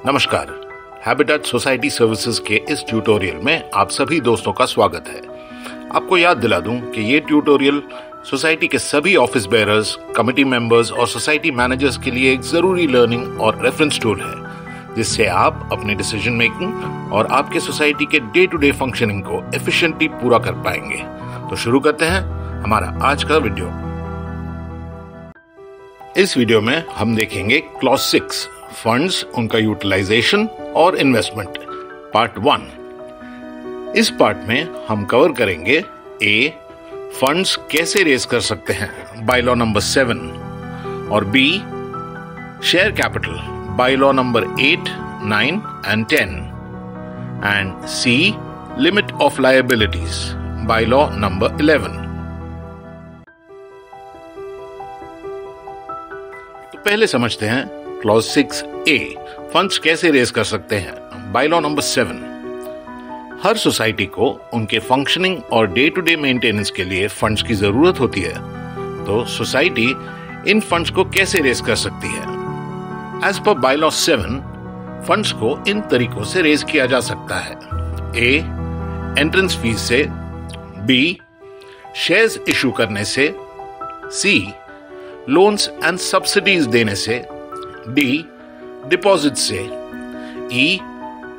नमस्कार, habitat society services के इस ट्यूटोरियल में आप सभी दोस्तों का स्वागत है। आपको याद दिला दूं कि ये ट्यूटोरियल सोसाइटी के सभी ऑफिस बेयरर्स, कमिटी मेंबर्स और सोसाइटी मैनेजर्स के लिए एक जरूरी लर्निंग और रेफरेंस टूल है, जिससे आप अपने डिसीजन मेकिंग और आपके सोसाइटी के डे टू डे फंक्शनिंग को एफिशिएंटली पूरा कर पाएंगे। तो शुरू करते हैं हमारा आज का वीडियो। इस वीडियो में हम देखेंगे क्लॉज 6 फंड्स, उनका यूटिलाइजेशन और इन्वेस्टमेंट, पार्ट 1। इस पार्ट में हम कवर करेंगे ए, फंड्स कैसे रेज कर सकते हैं बाय लॉ नंबर 7, और B, share capital by law number 8, 9 and 10, and C, limit of liabilities by law number 11। तो पहले समझते हैं क्लॉज 6A, फंड्स कैसे रेज कर सकते हैं बाय लॉ नंबर 7। हर सोसाइटी को उनके फंक्शनिंग और डे टू डे मेंटेनेंस के लिए फंड्स की जरूरत होती है। तो सोसाइटी इन फंड्स को कैसे रेज कर सकती है? As per by law 7, funds को इन तरीकों से रेज किया जा सकता है। ए, एंट्रेंस फीस से, बी, शेयर्स इशू करने से, सी, लोन्स एंड सब्सिडीज देने से, डी, डिपॉजिट से, ई,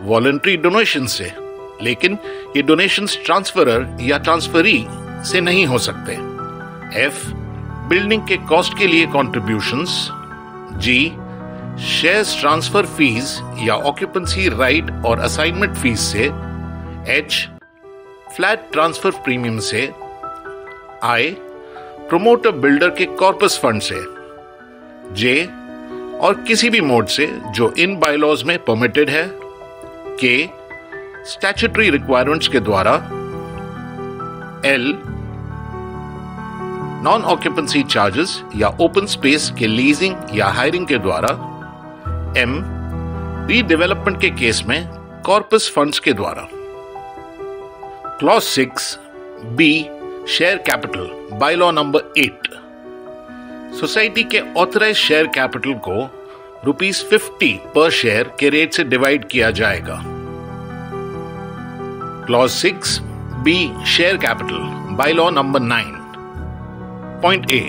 वॉलंटरी डोनेशन से, लेकिन ये डोनेशंस ट्रांसफरर या ट्रांसफरी से नहीं हो सकते। एफ, बिल्डिंग के कॉस्ट के लिए कॉन्ट्रीब्यूशंस, जी, शेयर्स ट्रांसफर फीस या ऑक्यूपेंसी राइट और असाइनमेंट फीस से, एच, फ्लैट ट्रांसफर प्रीमियम से, आई, प्रोमोटर बिल्डर के कॉर्पस फंड से, जे, और किसी भी मोड से जो इन बायलॉज में परमिटेड है, के, स्टैट्यूटरी रिक्वायरमेंट्स के द्वारा, एल, नॉन ऑक्यूपेंसी चार्जेस या ओपन स्पेस के लीजिंग या हायरिंग के द्वारा, एम, रीडेवलपमेंट के केस में कॉर्पस फंड्स के द्वारा। Clause 6B, share capital by law number 8। Society के ऑथराइज शेयर कैपिटल को ₹50 पर शेयर के रेट से डिवाइड किया जाएगा। Clause 6B, share capital by law number 9। Point A,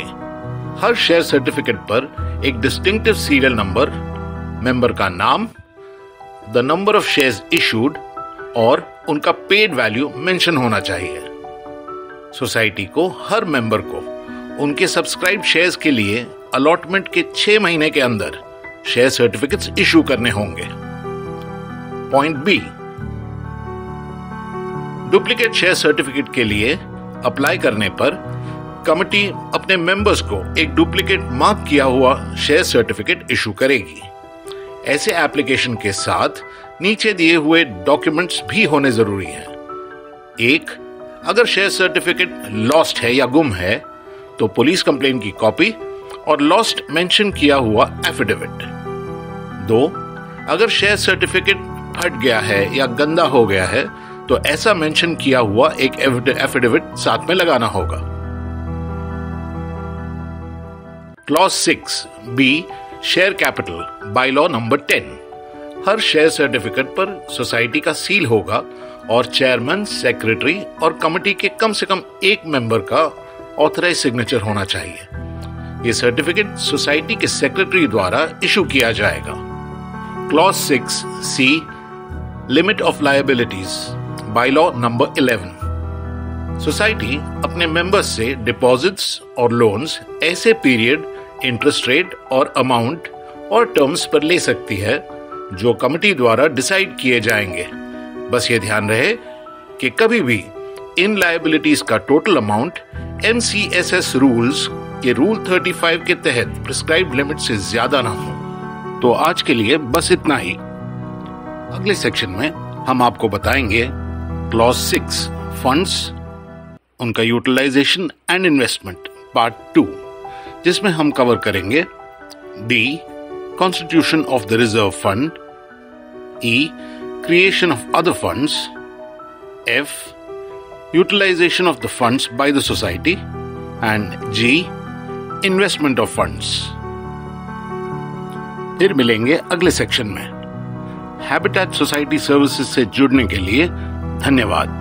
her share certificate पर एक डिस्टिंक्टिव सीरियल नंबर, मेंबर का नाम, the number of shares issued और उनका पेड वैल्यू मेंशन होना चाहिए। सोसाइटी को हर मेंबर को उनके सब्सक्राइब शेयर्स के लिए अलॉटमेंट के 6 महीने के अंदर शेयर सर्टिफिकेट्स इशू करने होंगे। Point B, duplicate share certificate के लिए अप्लाई करने पर कमिटी अपने मेंबर्स को एक डुप्लीकेट मार्क किया हुआ शेयर सर्टिफिकेट इशू करेगी। ऐसे एप्लीकेशन के साथ नीचे दिए हुए डॉक्यूमेंट्स भी होने जरूरी हैं। एक, अगर शेयर सर्टिफिकेट लॉस्ट है या गुम है तो पुलिस कंप्लेन की कॉपी और लॉस्ट मेंशन किया हुआ एफिडेविट। 2, अगर शेयर सर्टिफिकेट फट गया है या गंदा हो गया है तो ऐसा मेंशन किया हुआ एक एफिडेविट साथ में लगाना होगा। Clause 6B, share capital by law number 10। Her share certificate पर सोसाइटी का सील होगा और चेयरमैन, सेक्रेटरी और कमिटी के कम से कम एक मेंबर का ऑथराइज सिग्नेचर होना चाहिए। यह सर्टिफिकेट सोसाइटी के सेक्रेटरी द्वारा इशू किया जाएगा। Clause 6C, limit of liabilities by law number 11। Society अपने मेंबर्स से डिपॉजिट्स और लोन्स ऐसे पीरियड, इंटरेस्ट रेट और अमाउंट और टर्म्स पर ले सकती है जो कमिटी द्वारा डिसाइड किए जाएंगे। बस ये ध्यान रहे कि कभी भी इन लायबिलिटीज का टोटल अमाउंट MCSS रूल्स के रूल 35 के तहत प्रिस्क्राइब्ड लिमिट से ज्यादा ना हो। तो आज के लिए बस इतना ही। अगले सेक्शन में हम आपको बताएंगे क्लॉज 6 फंड्स, उनका यूटिलाइजेशन एंड इन्वेस्टमेंट, पार्ट 2, जिसमें हम कवर करेंगे D, constitution of the reserve fund, E, creation of other funds, F, utilization of the funds by the society, and G, investment of funds। फिर मिलेंगे अगले section में। Habitat society services से जुड़ने के लिए धन्यवाद।